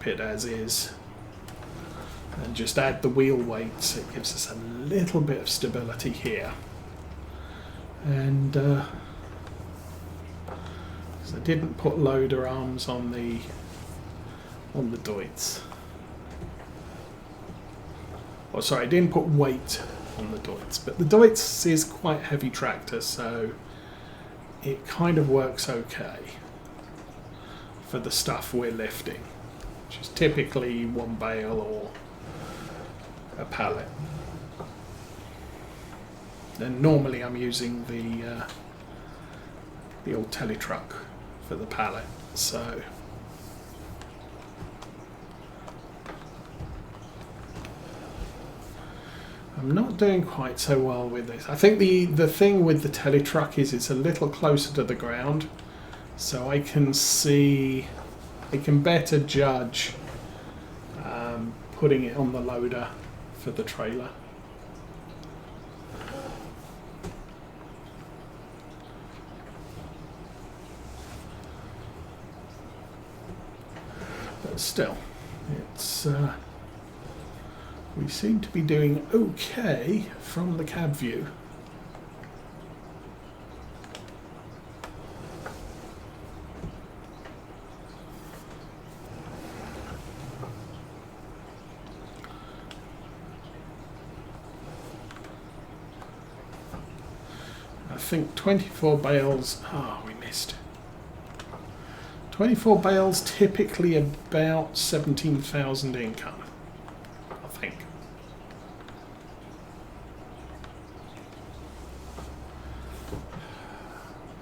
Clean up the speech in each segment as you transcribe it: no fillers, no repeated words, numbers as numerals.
keep it as is and just add the wheel weights. It gives us a little bit of stability here. And so I didn't put loader arms on the Deutz. Oh, sorry, I didn't put weight on the Deutz, but the Deutz is quite a heavy tractor, so it kind of works okay for the stuff we're lifting, which is typically one bale or a pallet. And normally I'm using the old telly truck for the pallet, so I'm not doing quite so well with this. I think the thing with the telly truck is it's a little closer to the ground, so I can better judge putting it on the loader for the trailer. But still, it's we seem to be doing okay from the cab view. I think 24 bales, we missed. 24 bales, typically about 17,000 income.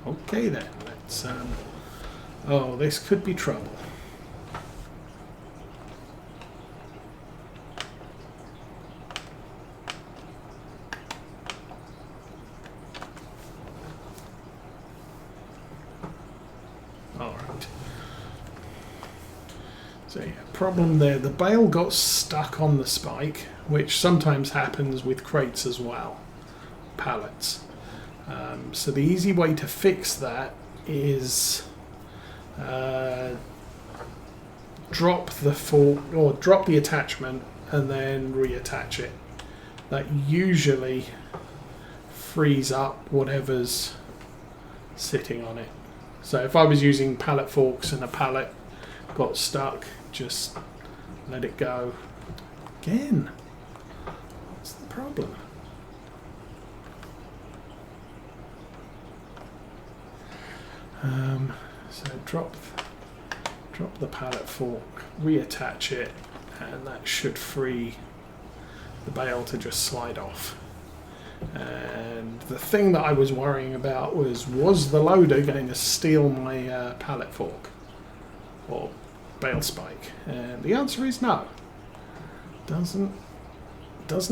Okay then, let's oh, this could be trouble. Alright. So yeah, problem there, the bale got stuck on the spike, which sometimes happens with crates as well, pallets. So the easy way to fix that is drop the fork or drop the attachment and then reattach it. That usually frees up whatever's sitting on it. So if I was using pallet forks and a pallet got stuck, just let it go. Again, what's the problem? So drop the pallet fork, reattach it, and that should free the bale to just slide off. And the thing that I was worrying about was the loader going to steal my pallet fork or bale spike? And the answer is no. Doesn't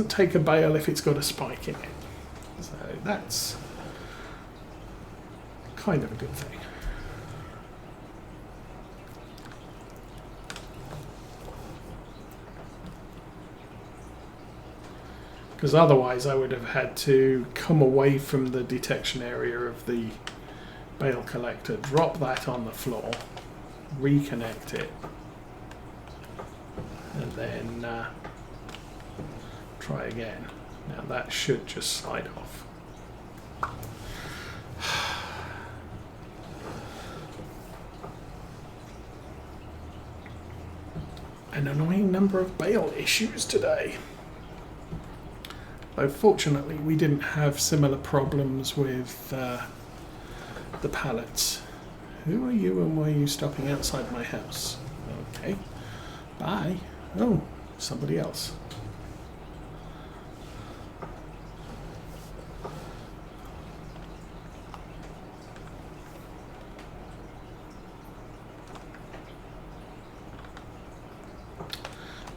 take a bale if it's got a spike in it. So that's kind of a good thing. Because otherwise I would have had to come away from the detection area of the bale collector, drop that on the floor, reconnect it, and then try again. Now that should just slide off. An annoying number of bale issues today. Though fortunately we didn't have similar problems with the pallets. Who are you and why are you stopping outside my house? Okay, bye. Oh, somebody else.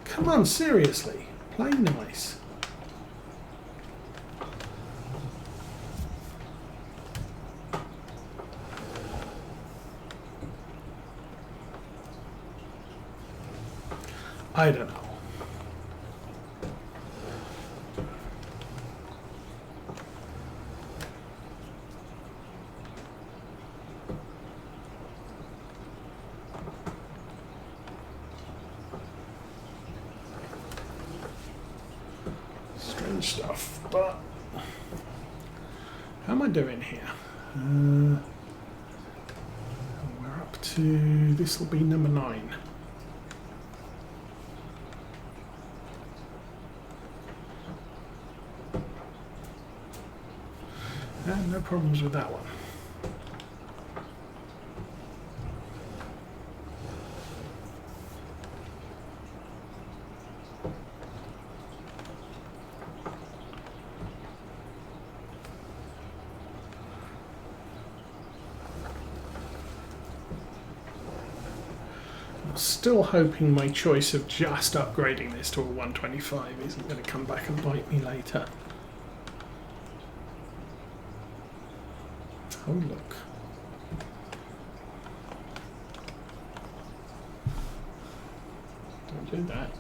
Come on, seriously, play nice. I don't know. and stuff, but how am I doing here? We're up to, this will be number 9. No problems with that one. Still hoping my choice of just upgrading this to a 125 isn't going to come back and bite me later. Oh look. Don't do that.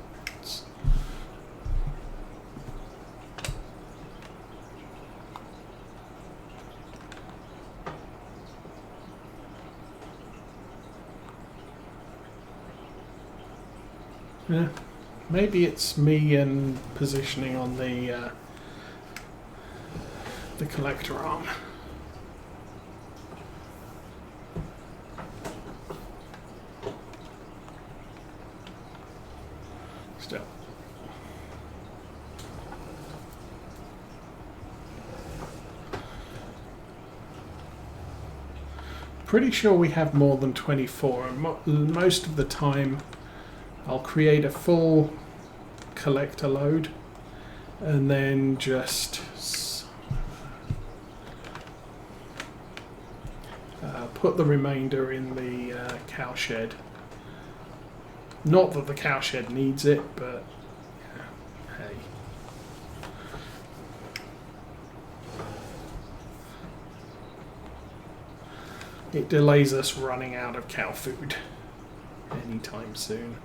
Yeah, maybe it's me and positioning on the collector arm. Still. Pretty sure we have more than 24, and most of the time I'll create a full collector load and then just put the remainder in the cow shed. Not that the cow shed needs it, but yeah, hey. It delays us running out of cow food anytime soon.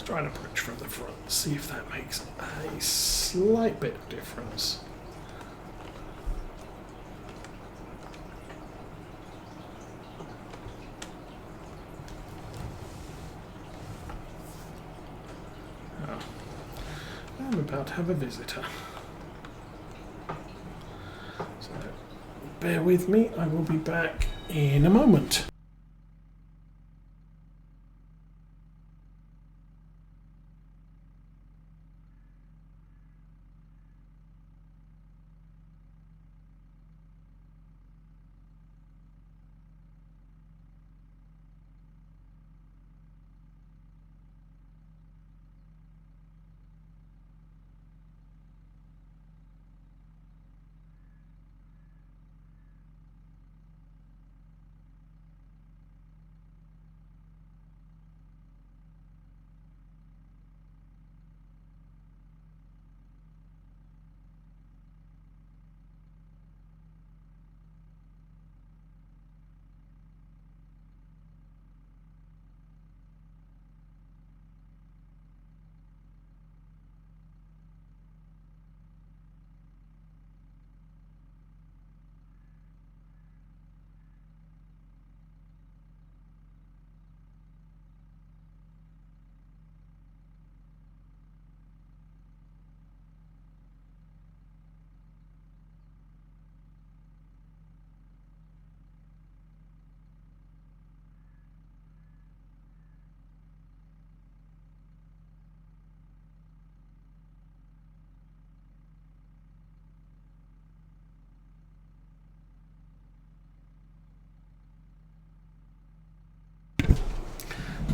Try and approach from the front, see if that makes a slight bit of difference. Oh. I'm about to have a visitor. So bear with me, I will be back in a moment.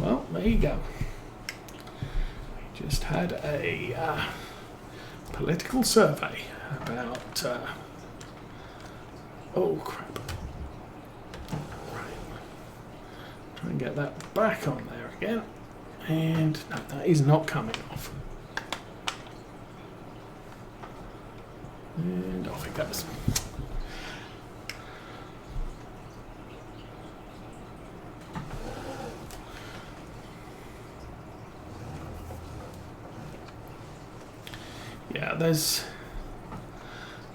Well, there you go. We just had a political survey about... oh, crap. Right. Try and get that back on there again. And no, that is not coming off. And off it goes. yeah,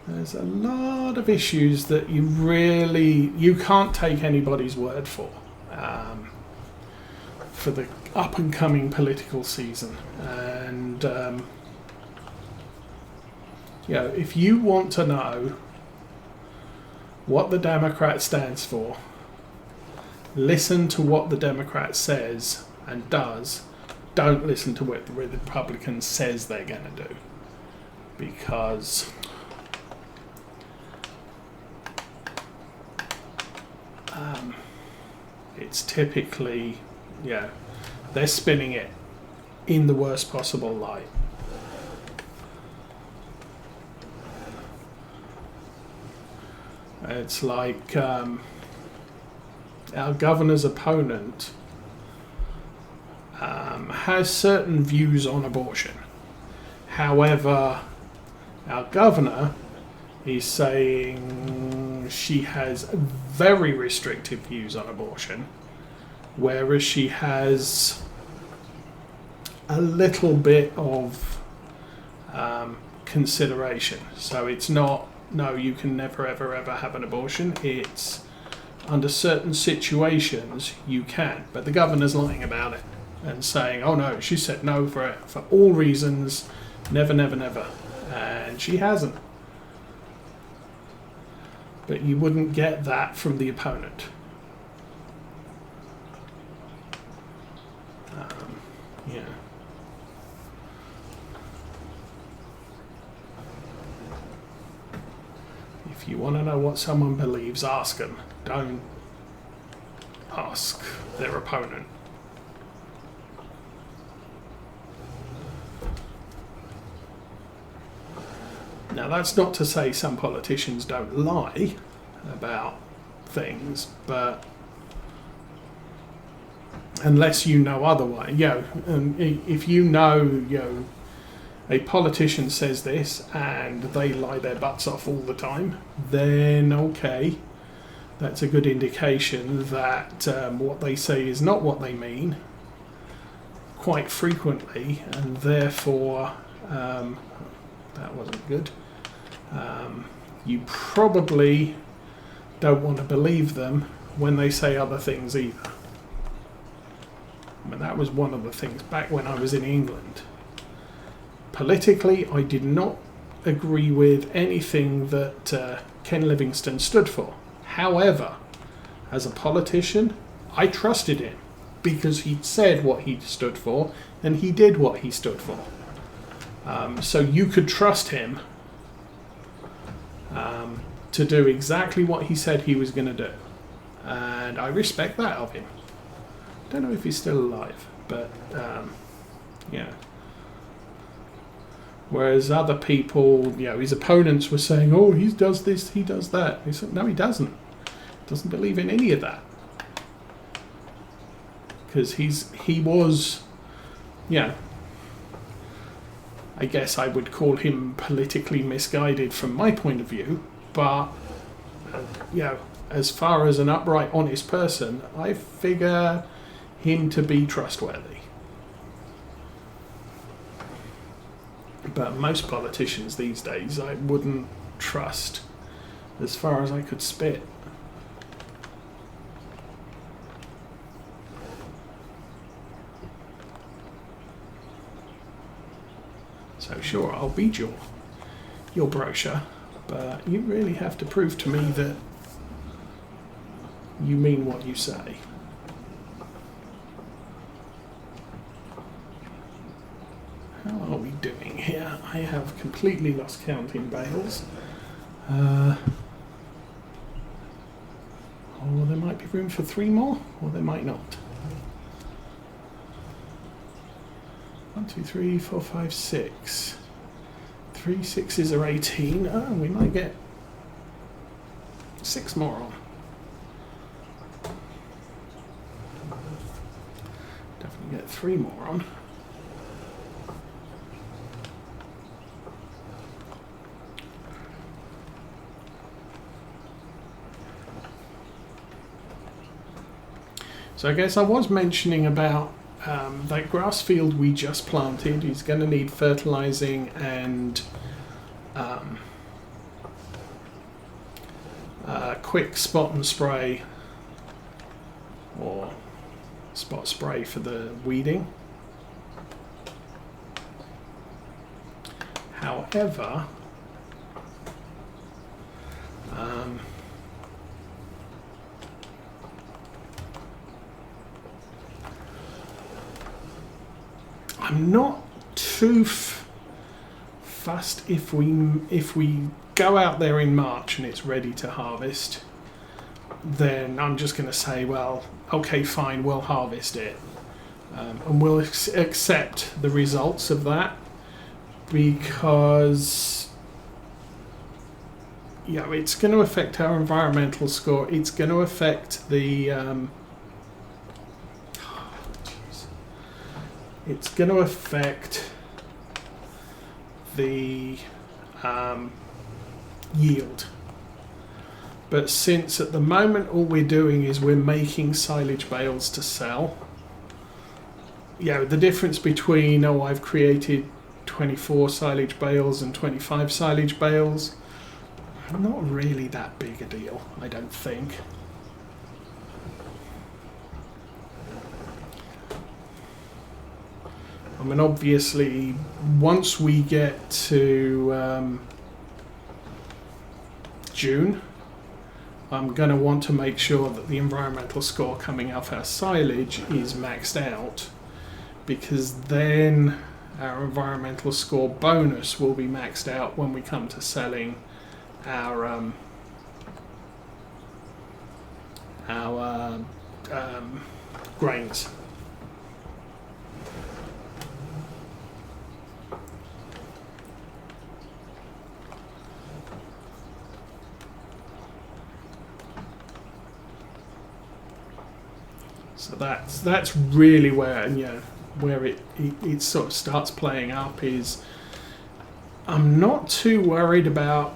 there's a lot of issues that you can't take anybody's word for the up and coming political season. And if you want to know what the Democrat stands for, listen to what the Democrat says and does. Don't listen to what the Republican says they're going to do, because it's typically, they're spinning it in the worst possible light. It's like our governor's opponent has certain views on abortion. However, our governor is saying she has very restrictive views on abortion, whereas she has a little bit of consideration. So it's not, no, you can never ever ever have an abortion. It's under certain situations you can. But the governor's lying about it and saying, oh no, she said no for all reasons, never, never, never. And she hasn't. But you wouldn't get that from the opponent. If you want to know what someone believes, ask them. Don't ask their opponent. Now, that's not to say some politicians don't lie about things, but unless you know otherwise, and if you know, a politician says this and they lie their butts off all the time, then okay, that's a good indication that what they say is not what they mean quite frequently, and therefore that wasn't good. You probably don't want to believe them when they say other things either. I mean, that was one of the things back when I was in England. Politically, I did not agree with anything that Ken Livingstone stood for. However, as a politician, I trusted him because he'd said what he stood for and he did what he stood for. So you could trust him to do exactly what he said he was going to do. And I respect that of him. Don't know if he's still alive, but Whereas other people, his opponents were saying, oh, he does this, he does that. He said, no, he doesn't. Doesn't believe in any of that. Because he was, I guess I would call him politically misguided from my point of view, but, as far as an upright, honest person, I figure him to be trustworthy. But most politicians these days I wouldn't trust as far as I could spit. So sure, I'll beat your brochure, but you really have to prove to me that you mean what you say. How are we doing here? I have completely lost count in bales. Or there might be room for 3 more, or there might not. 1, 2, 3, 4, 5, 6. 3 6s are 18. Oh, we might get 6 more on. Definitely get 3 more on. So I guess I was mentioning about that grass field we just planted is going to need fertilizing and quick spot and spray or spot spray for the weeding. However, I'm not too fussed if we go out there in March and it's ready to harvest. Then I'm just going to say, well, okay, fine, we'll harvest it, and we'll accept the results of that, because it's going to affect our environmental score. It's going to affect the it's going to affect the yield. But since at the moment all we're doing is we're making silage bales to sell, the difference between, I've created 24 silage bales and 25 silage bales, not really that big a deal, I don't think. I mean, obviously, once we get to June, I'm going to want to make sure that the environmental score coming off our silage is maxed out, because then our environmental score bonus will be maxed out when we come to selling our grains. So that's really where where it sort of starts playing up. Is I'm not too worried about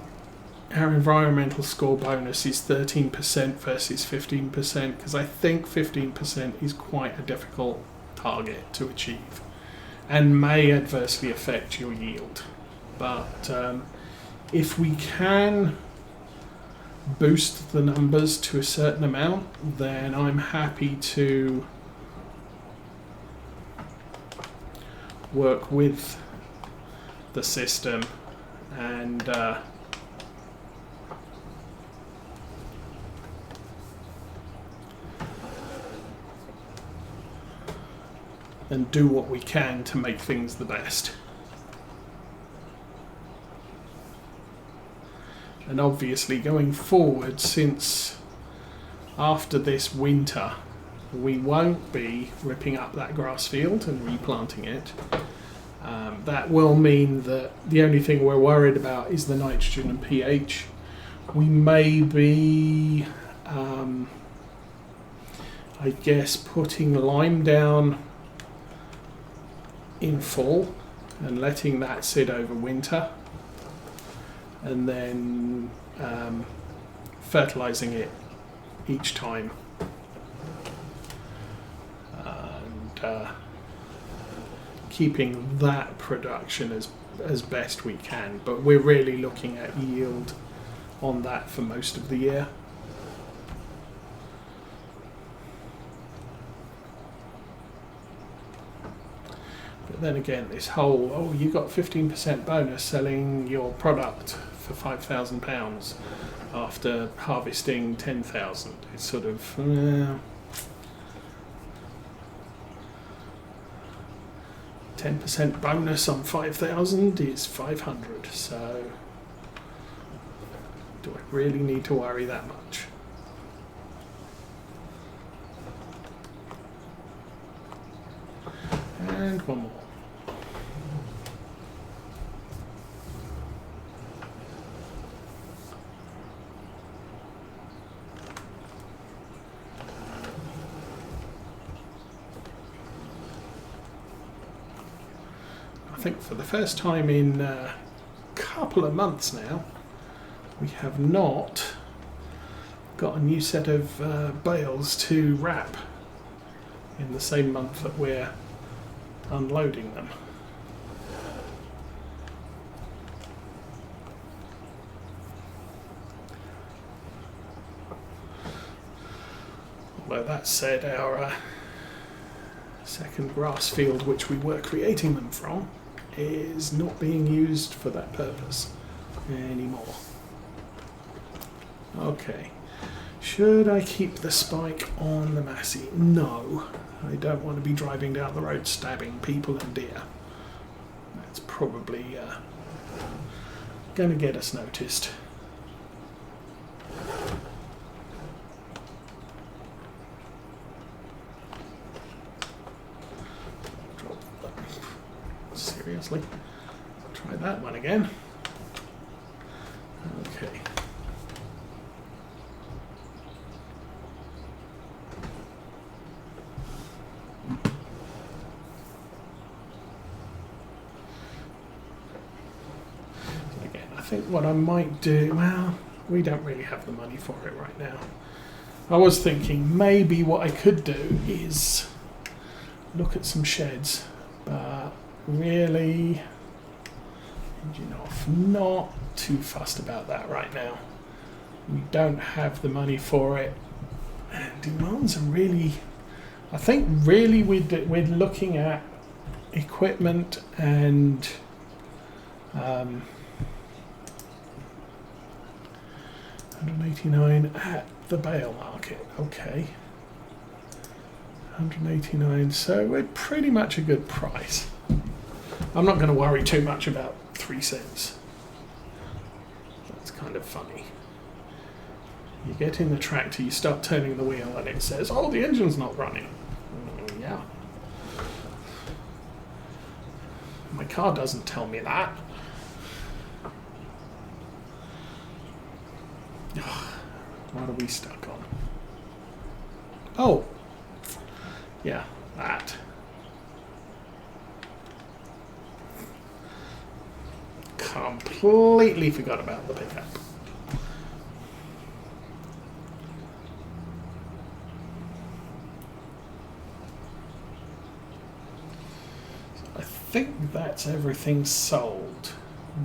our environmental score bonus is 13% versus 15%, because I think 15% is quite a difficult target to achieve and may adversely affect your yield. But if we can boost the numbers to a certain amount, then I'm happy to work with the system and do what we can to make things the best. And obviously going forward, since after this winter we won't be ripping up that grass field and replanting it, that will mean that the only thing we're worried about is the nitrogen and pH. We may be, I guess, putting lime down in fall and letting that sit over winter, and then fertilizing it each time, and keeping that production as best we can. But we're really looking at yield on that for most of the year. But then again, this whole, you got 15% bonus selling your product for £5,000 after harvesting 10,000. It's sort of 10% bonus on 5,000 is 500. So do I really need to worry that much? And one more. I think for the first time in a couple of months now, we have not got a new set of bales to wrap in the same month that we're unloading them. Although that said, our second grass field, which we were creating them from, is not being used for that purpose anymore. Okay, should I keep the spike on the Massey? No, I don't want to be driving down the road stabbing people and deer. That's probably going to get us noticed. Seriously? Try that one again. Okay. So again, I think what I might do, well, we don't really have the money for it right now. I was thinking maybe what I could do is look at some sheds, but really, engine off, not too fussed about that right now. We don't have the money for it, and demands are really, I think really we're looking at equipment and 189 at the bale market. Okay, 189, so we're pretty much a good price. I'm not going to worry too much about 3 cents. That's kind of funny. You get in the tractor, you start turning the wheel, and it says, oh, the engine's not running. Yeah. My car doesn't tell me that. What are we stuck on? Oh. Yeah, that. Completely forgot about the pickup. So I think that's everything sold.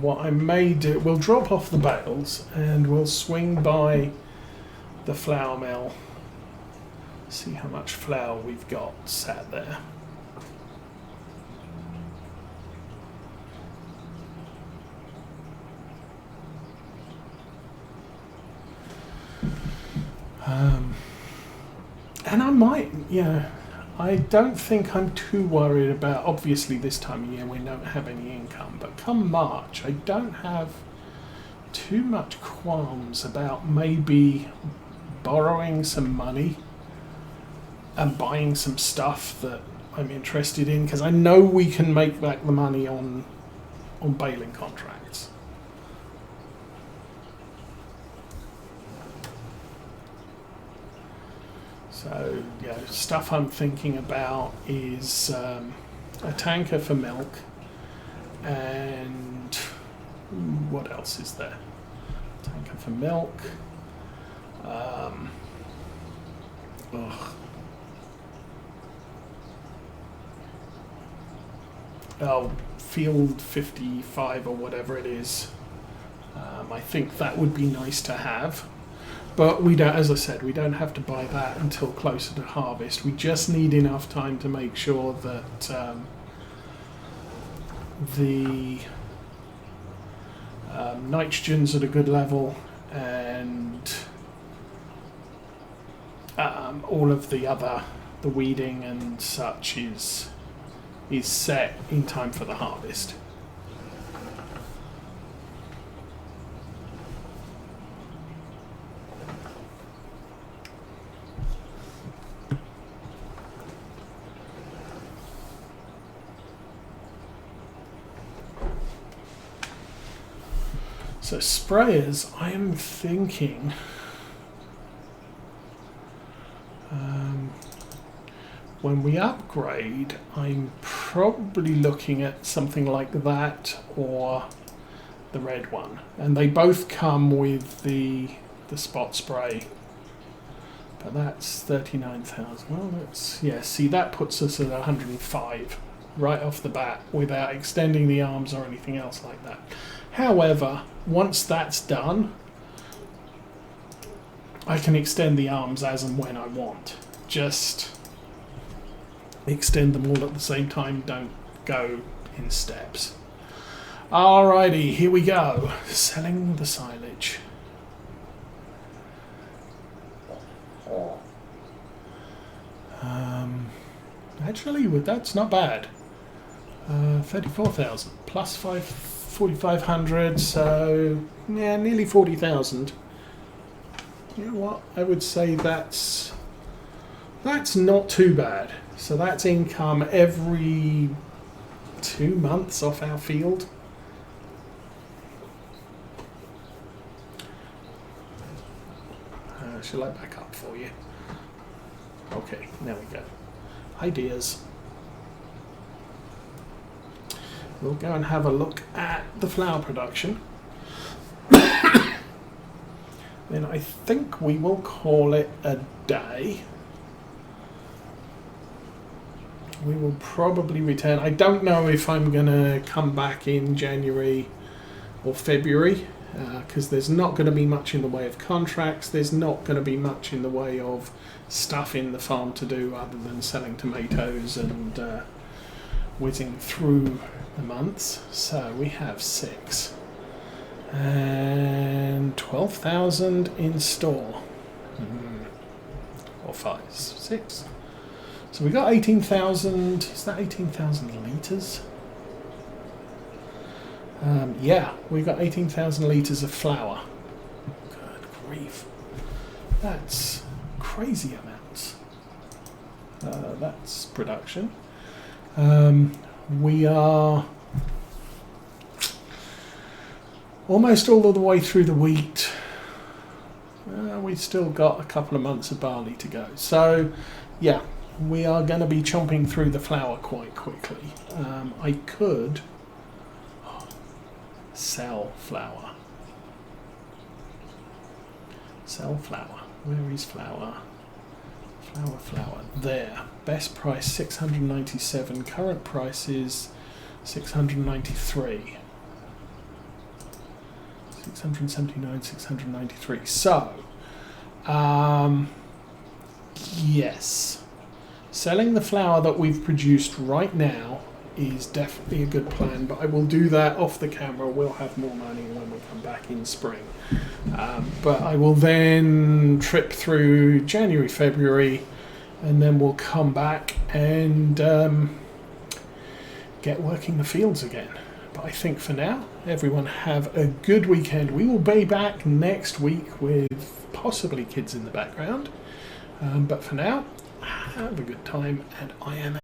What I may do, we'll drop off the bales and we'll swing by the flour mill, see how much flour we've got sat there. And I might, I don't think I'm too worried about, obviously this time of year we don't have any income, but come March I don't have too much qualms about maybe borrowing some money and buying some stuff that I'm interested in, because I know we can make back the money on baling contracts. So yeah, stuff I'm thinking about is a tanker for milk, and what else is there? Tanker for milk. Oh, Field 55 or whatever it is. I think that would be nice to have. But we don't, as I said, we don't have to buy that until closer to harvest. We just need enough time to make sure that the nitrogen's at a good level, and all of the other, the weeding and such is set in time for the harvest. So sprayers, I am thinking when we upgrade, I'm probably looking at something like that or the red one, and they both come with the spot spray But that's 39,000. Well, that's, yeah, see, that puts us at 105 right off the bat without extending the arms or anything else like that. However, once that's done, I can extend the arms as and when I want. Just extend them all at the same time, don't go in steps. Alrighty, here we go. Selling the silage. Actually, that's not bad. 34,000 plus 4,500, so yeah, nearly 40,000. You know what? I would say that's not too bad. So that's income every 2 months off our field. Shall I back up for you? Okay, there we go. Ideas. We'll go and have a look at the flour production. Then I think we will call it a day. We will probably return. I don't know if I'm going to come back in January or February, because there's not going to be much in the way of contracts. There's not going to be much in the way of stuff in the farm to do other than selling tomatoes and whizzing through the months. So we have 6 and 12,000 in store, or 5, 6. So we got 18,000. Is that 18,000 litres? Yeah, we got 18,000 litres of flour. Good grief, that's crazy amounts. That's production. We are almost all of the way through the wheat. We've still got a couple of months of barley to go. So, yeah, we are going to be chomping through the flour quite quickly. I could sell flour. Sell flour. Where is flour? Flour. There. Best price 697. Current price is 693. 679, 693. So, yes. Selling the flour that we've produced right now is definitely a good plan, but I will do that off the camera. We'll have more money when we come back in spring. But I will then trip through January, February, and then we'll come back and get working the fields again. But I think for now, everyone have a good weekend. We will be back next week with possibly kids in the background. But for now, have a good time, and I am